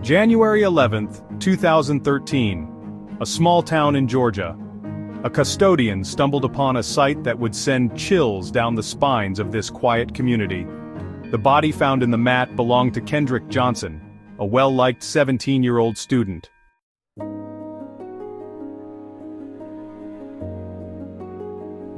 January 11th, 2013. A small town in Georgia. A custodian stumbled upon a sight that would send chills down the spines of this quiet community. The body found in the mat belonged to Kendrick Johnson, a well-liked 17-year-old student.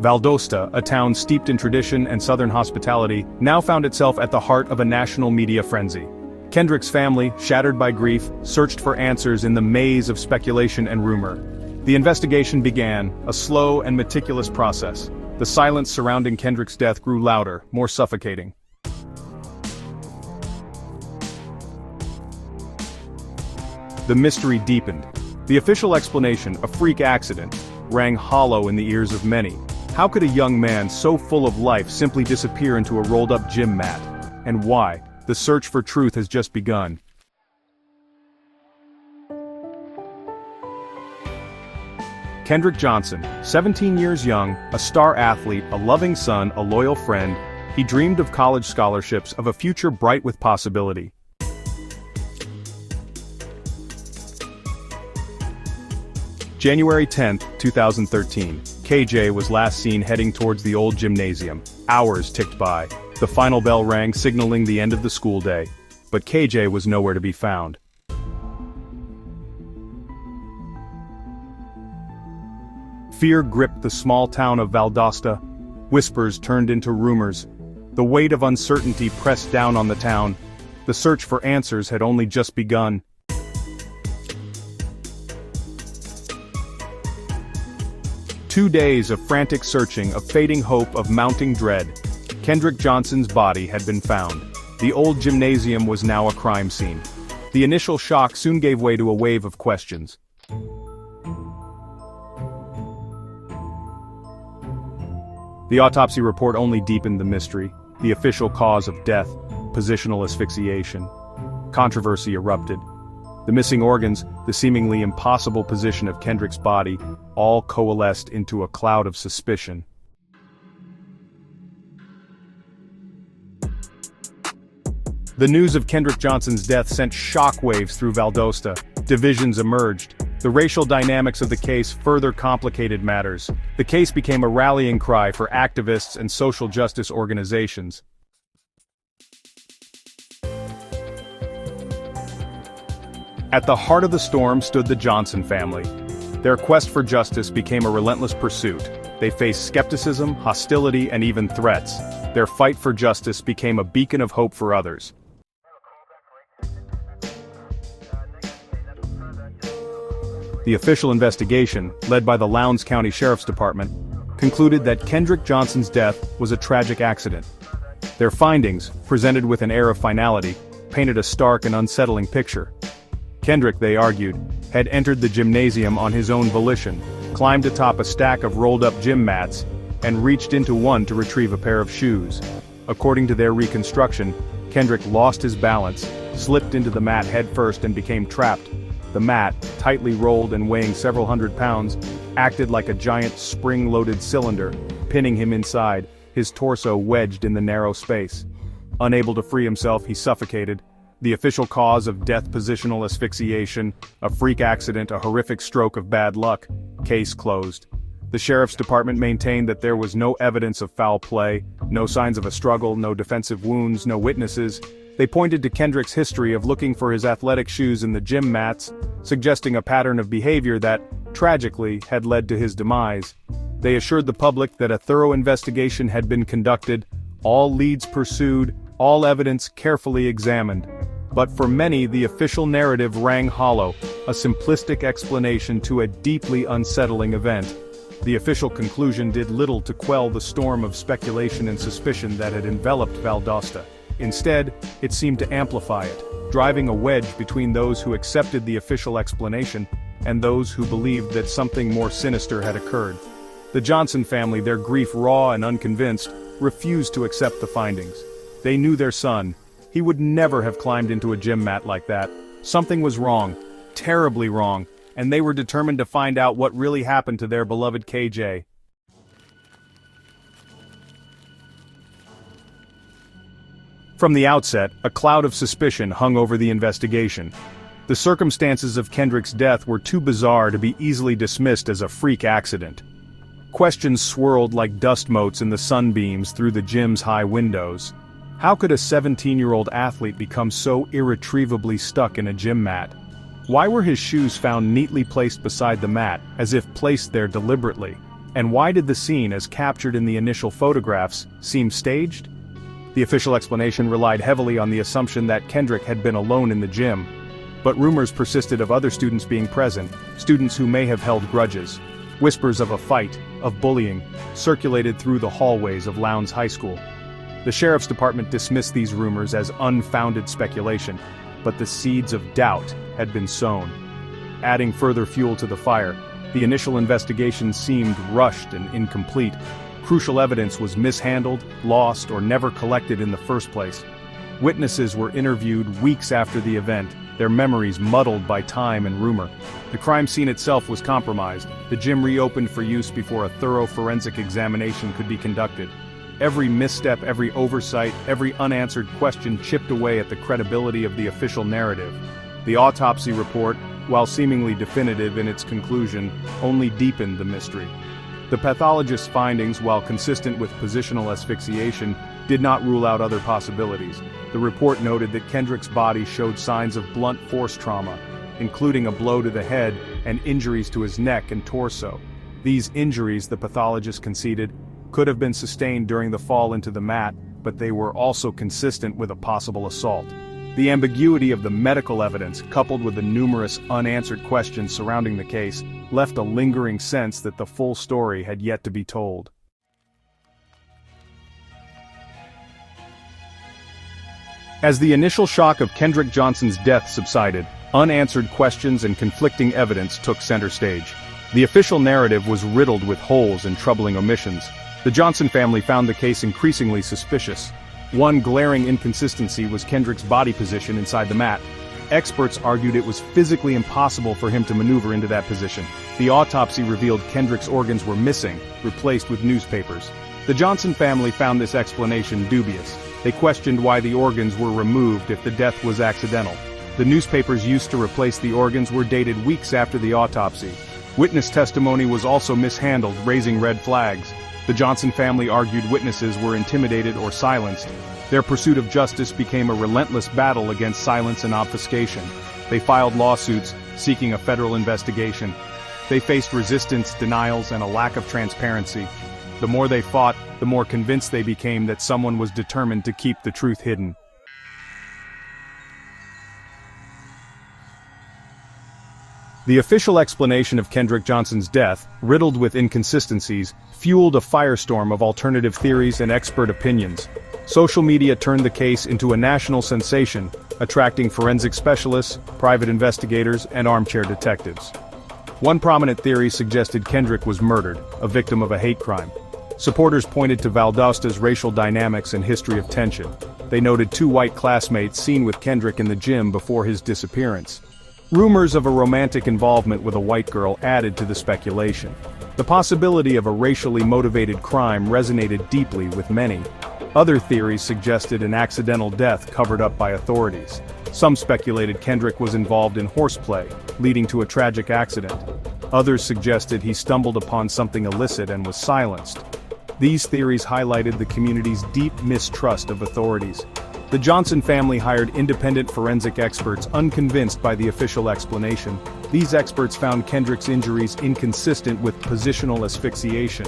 Valdosta, a town steeped in tradition and Southern hospitality, now found itself at the heart of a national media frenzy. Kendrick's family, shattered by grief, searched for answers in the maze of speculation and rumor. The investigation began, a slow and meticulous process. The silence surrounding Kendrick's death grew louder, more suffocating. The mystery deepened. The official explanation, a freak accident, rang hollow in the ears of many. How could a young man so full of life simply disappear into a rolled-up gym mat? And why? The search for truth has just begun. Kendrick Johnson, 17 years young, a star athlete, a loving son, a loyal friend, he dreamed of college scholarships, of a future bright with possibility. January 10, 2013. KJ was last seen heading towards the old gymnasium. Hours ticked by. The final bell rang, signaling the end of the school day. But KJ was nowhere to be found. Fear gripped the small town of Valdosta. Whispers turned into rumors. The weight of uncertainty pressed down on the town. The search for answers had only just begun. Two days of frantic searching, of fading hope, of mounting dread. Kendrick Johnson's body had been found. The old gymnasium was now a crime scene. The initial shock soon gave way to a wave of questions. The autopsy report only deepened the mystery. The official cause of death, positional asphyxiation. Controversy erupted. The missing organs, the seemingly impossible position of Kendrick's body, all coalesced into a cloud of suspicion. The news of Kendrick Johnson's death sent shockwaves through Valdosta. Divisions emerged. The racial dynamics of the case further complicated matters. The case became a rallying cry for activists and social justice organizations. At the heart of the storm stood the Johnson family. Their quest for justice became a relentless pursuit. They faced skepticism, hostility, and even threats. Their fight for justice became a beacon of hope for others. The official investigation, led by the Lowndes County Sheriff's Department, concluded that Kendrick Johnson's death was a tragic accident. Their findings, presented with an air of finality, painted a stark and unsettling picture. Kendrick, they argued, had entered the gymnasium on his own volition, climbed atop a stack of rolled-up gym mats, and reached into one to retrieve a pair of shoes. According to their reconstruction, Kendrick lost his balance, slipped into the mat headfirst and became trapped. The mat, tightly rolled and weighing several hundred pounds, acted like a giant spring-loaded cylinder, pinning him inside, his torso wedged in the narrow space. Unable to free himself, he suffocated. The official cause of death, positional asphyxiation, a freak accident, a horrific stroke of bad luck. Case closed. The sheriff's department maintained that there was no evidence of foul play, no signs of a struggle, no defensive wounds, no witnesses. They pointed to Kendrick's history of looking for his athletic shoes in the gym mats, suggesting a pattern of behavior that, tragically, had led to his demise. They assured the public that a thorough investigation had been conducted, all leads pursued, all evidence carefully examined. But for many, the official narrative rang hollow, a simplistic explanation to a deeply unsettling event. The official conclusion did little to quell the storm of speculation and suspicion that had enveloped Valdosta. Instead, it seemed to amplify it, driving a wedge between those who accepted the official explanation and those who believed that something more sinister had occurred. The Johnson family, their grief raw and unconvinced, refused to accept the findings. They knew their son. He would never have climbed into a gym mat like that. Something was wrong, terribly wrong, and they were determined to find out what really happened to their beloved KJ. From the outset, a cloud of suspicion hung over the investigation. The circumstances of Kendrick's death were too bizarre to be easily dismissed as a freak accident. Questions swirled like dust motes in the sunbeams through the gym's high windows. How could a 17-year-old athlete become so irretrievably stuck in a gym mat? Why were his shoes found neatly placed beside the mat, as if placed there deliberately? And why did the scene, as captured in the initial photographs, seem staged? The official explanation relied heavily on the assumption that Kendrick had been alone in the gym. But rumors persisted of other students being present, students who may have held grudges. Whispers of a fight, of bullying, circulated through the hallways of Lowndes High School. The sheriff's department dismissed these rumors as unfounded speculation, but the seeds of doubt had been sown. Adding further fuel to the fire, the initial investigation seemed rushed and incomplete. Crucial evidence was mishandled, lost, or never collected in the first place. Witnesses were interviewed weeks after the event, their memories muddled by time and rumor. The crime scene itself was compromised. The gym reopened for use before a thorough forensic examination could be conducted. Every misstep, every oversight, every unanswered question chipped away at the credibility of the official narrative. The autopsy report, while seemingly definitive in its conclusion, only deepened the mystery. The pathologist's findings, while consistent with positional asphyxiation, did not rule out other possibilities. The report noted that Kendrick's body showed signs of blunt force trauma, including a blow to the head and injuries to his neck and torso. These injuries, the pathologist conceded, could have been sustained during the fall into the mat, but they were also consistent with a possible assault. The ambiguity of the medical evidence, coupled with the numerous unanswered questions surrounding the case, left a lingering sense that the full story had yet to be told. As the initial shock of Kendrick Johnson's death subsided, unanswered questions and conflicting evidence took center stage. The official narrative was riddled with holes and troubling omissions. The Johnson family found the case increasingly suspicious. One glaring inconsistency was Kendrick's body position inside the mat. Experts argued it was physically impossible for him to maneuver into that position. The autopsy revealed Kendrick's organs were missing, replaced with newspapers. The Johnson family found this explanation dubious. They questioned why the organs were removed if the death was accidental. The newspapers used to replace the organs were dated weeks after the autopsy. Witness testimony was also mishandled, raising red flags. The Johnson family argued witnesses were intimidated or silenced. Their pursuit of justice became a relentless battle against silence and obfuscation. They filed lawsuits, seeking a federal investigation. They faced resistance, denials, and a lack of transparency. The more they fought, the more convinced they became that someone was determined to keep the truth hidden. The official explanation of Kendrick Johnson's death, riddled with inconsistencies, fueled a firestorm of alternative theories and expert opinions. Social media turned the case into a national sensation, attracting forensic specialists, private investigators, and armchair detectives. One prominent theory suggested Kendrick was murdered, a victim of a hate crime. Supporters pointed to Valdosta's racial dynamics and history of tension. They noted two white classmates seen with Kendrick in the gym before his disappearance. Rumors of a romantic involvement with a white girl added to the speculation. The possibility of a racially motivated crime resonated deeply with many. Other theories suggested an accidental death covered up by authorities. Some speculated Kendrick was involved in horseplay, leading to a tragic accident. Others suggested he stumbled upon something illicit and was silenced. These theories highlighted the community's deep mistrust of authorities. The Johnson family hired independent forensic experts unconvinced by the official explanation. These experts found Kendrick's injuries inconsistent with positional asphyxiation.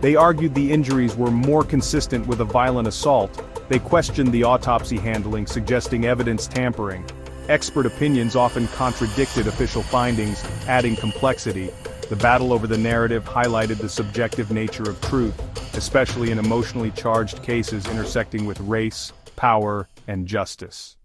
They argued the injuries were more consistent with a violent assault. They questioned the autopsy handling, suggesting evidence tampering. Expert opinions often contradicted official findings, adding complexity. The battle over the narrative highlighted the subjective nature of truth, especially in emotionally charged cases intersecting with race, power, and justice.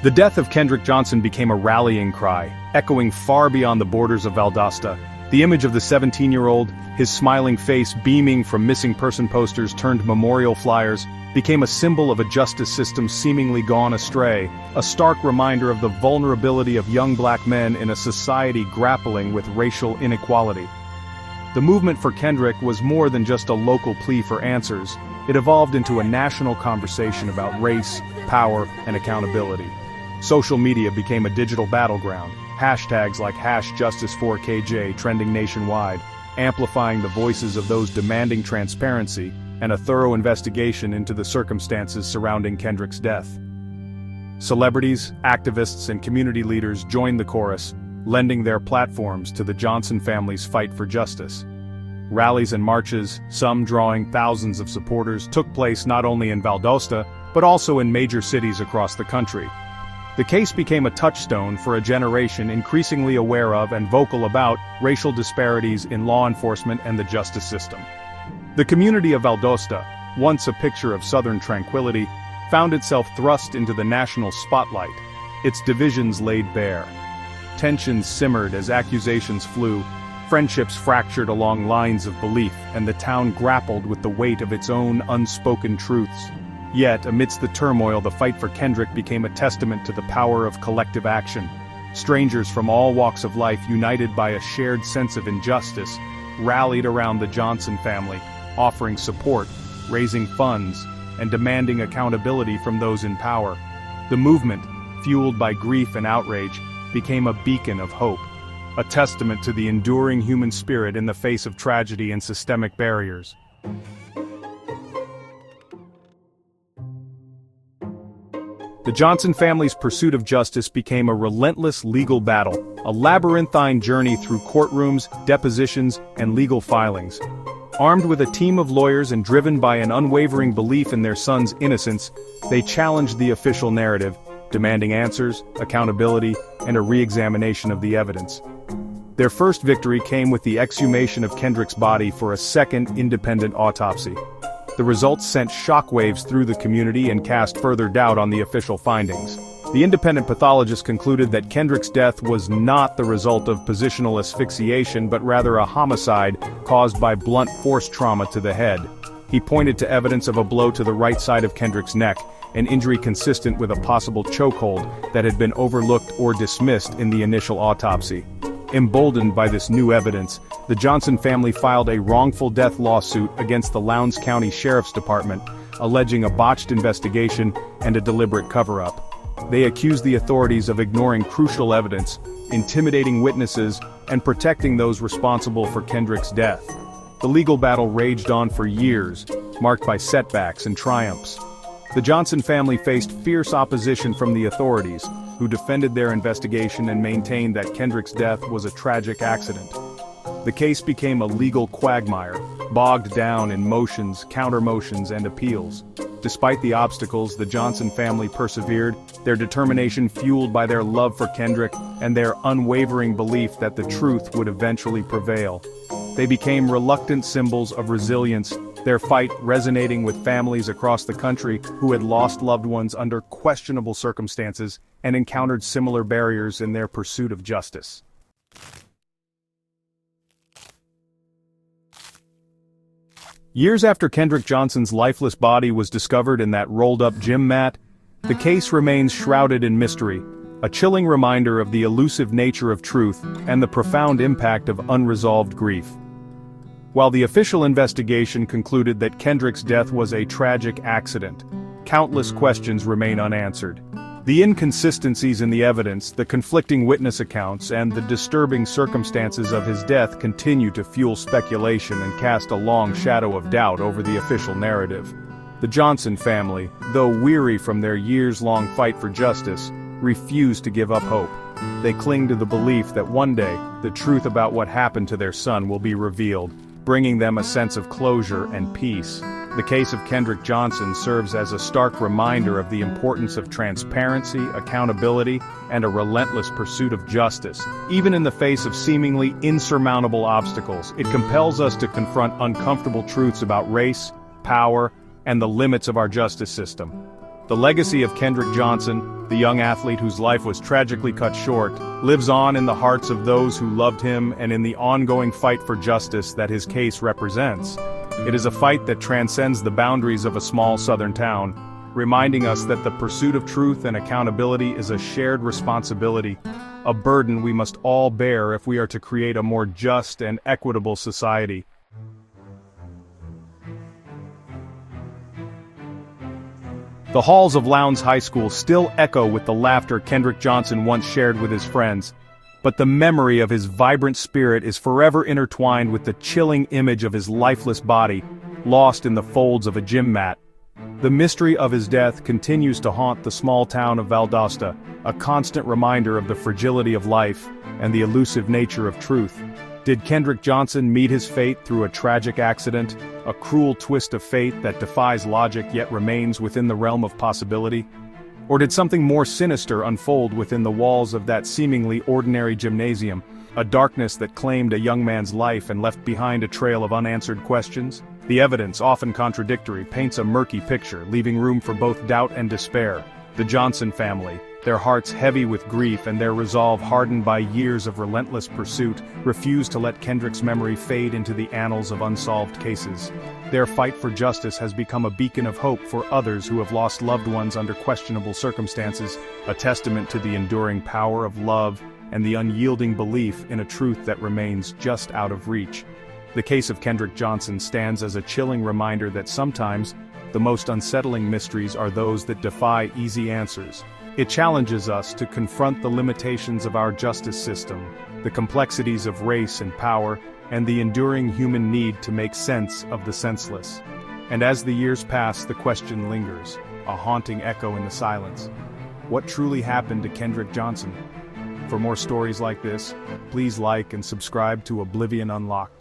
The death of Kendrick Johnson became a rallying cry, echoing far beyond the borders of Valdosta. The image of the 17-year-old, his smiling face beaming from missing person posters turned memorial flyers, became a symbol of a justice system seemingly gone astray, a stark reminder of the vulnerability of young black men in a society grappling with racial inequality. The movement for Kendrick was more than just a local plea for answers. it evolved into a national conversation about race, power, and accountability. Social media became a digital battleground, hashtags like #Justice4KJ trending nationwide, amplifying the voices of those demanding transparency and a thorough investigation into the circumstances surrounding Kendrick's death. Celebrities, activists, and community leaders joined the chorus, lending their platforms to the Johnson family's fight for justice. Rallies and marches, some drawing thousands of supporters, took place not only in Valdosta, but also in major cities across the country. The case became a touchstone for a generation increasingly aware of and vocal about racial disparities in law enforcement and the justice system. The community of Valdosta, once a picture of Southern tranquility, found itself thrust into the national spotlight, its divisions laid bare. Tensions simmered as accusations flew, friendships fractured along lines of belief, and the town grappled with the weight of its own unspoken truths. Yet, amidst the turmoil, the fight for Kendrick became a testament to the power of collective action. Strangers from all walks of life, united by a shared sense of injustice, rallied around the Johnson family, offering support, raising funds, and demanding accountability from those in power. The movement, fueled by grief and outrage, became a beacon of hope, a testament to the enduring human spirit in the face of tragedy and systemic barriers. The Johnson family's pursuit of justice became a relentless legal battle, a labyrinthine journey through courtrooms, depositions, and legal filings. Armed with a team of lawyers and driven by an unwavering belief in their son's innocence, they challenged the official narrative, demanding answers, accountability, and a re-examination of the evidence. Their first victory came with the exhumation of Kendrick's body for a second independent autopsy. The results sent shockwaves through the community and cast further doubt on the official findings. The independent pathologist concluded that Kendrick's death was not the result of positional asphyxiation but rather a homicide caused by blunt force trauma to the head. He pointed to evidence of a blow to the right side of Kendrick's neck, an injury consistent with a possible chokehold that had been overlooked or dismissed in the initial autopsy. Emboldened by this new evidence, the Johnson family filed a wrongful death lawsuit against the Lowndes County Sheriff's Department, alleging a botched investigation and a deliberate cover-up. They accused the authorities of ignoring crucial evidence, intimidating witnesses, and protecting those responsible for Kendrick's death. The legal battle raged on for years, marked by setbacks and triumphs. The Johnson family faced fierce opposition from the authorities, who defended their investigation and maintained that Kendrick's death was a tragic accident. The case became a legal quagmire, bogged down in motions, counter-motions, and appeals. Despite the obstacles, the Johnson family persevered, their determination fueled by their love for Kendrick and their unwavering belief that the truth would eventually prevail. They became reluctant symbols of resilience, their fight resonating with families across the country who had lost loved ones under questionable circumstances and encountered similar barriers in their pursuit of justice. Years after Kendrick Johnson's lifeless body was discovered in that rolled-up gym mat, the case remains shrouded in mystery, a chilling reminder of the elusive nature of truth and the profound impact of unresolved grief. While the official investigation concluded that Kendrick's death was a tragic accident, countless questions remain unanswered. The inconsistencies in the evidence, the conflicting witness accounts, and the disturbing circumstances of his death continue to fuel speculation and cast a long shadow of doubt over the official narrative. The Johnson family, though weary from their years-long fight for justice, refuse to give up hope. They cling to the belief that one day, the truth about what happened to their son will be revealed, bringing them a sense of closure and peace. The case of Kendrick Johnson serves as a stark reminder of the importance of transparency, accountability, and a relentless pursuit of justice. Even in the face of seemingly insurmountable obstacles, it compels us to confront uncomfortable truths about race, power, and the limits of our justice system. The legacy of Kendrick Johnson, the young athlete whose life was tragically cut short, lives on in the hearts of those who loved him and in the ongoing fight for justice that his case represents. It is a fight that transcends the boundaries of a small southern town, reminding us that the pursuit of truth and accountability is a shared responsibility, a burden we must all bear if we are to create a more just and equitable society. The halls of Lowndes High School still echo with the laughter Kendrick Johnson once shared with his friends, but the memory of his vibrant spirit is forever intertwined with the chilling image of his lifeless body, lost in the folds of a gym mat. The mystery of his death continues to haunt the small town of Valdosta, a constant reminder of the fragility of life and the elusive nature of truth. Did Kendrick Johnson meet his fate through a tragic accident, a cruel twist of fate that defies logic yet remains within the realm of possibility? Or did something more sinister unfold within the walls of that seemingly ordinary gymnasium, a darkness that claimed a young man's life and left behind a trail of unanswered questions? The evidence, often contradictory, paints a murky picture, leaving room for both doubt and despair. The Johnson family, their hearts heavy with grief and their resolve hardened by years of relentless pursuit, refuse to let Kendrick's memory fade into the annals of unsolved cases. Their fight for justice has become a beacon of hope for others who have lost loved ones under questionable circumstances, a testament to the enduring power of love and the unyielding belief in a truth that remains just out of reach. The case of Kendrick Johnson stands as a chilling reminder that sometimes the most unsettling mysteries are those that defy easy answers. It challenges us to confront the limitations of our justice system, the complexities of race and power, and the enduring human need to make sense of the senseless. And as the years pass, the question lingers, a haunting echo in the silence. What truly happened to Kendrick Johnson? For more stories like this, please like and subscribe to Oblivion Unlocked.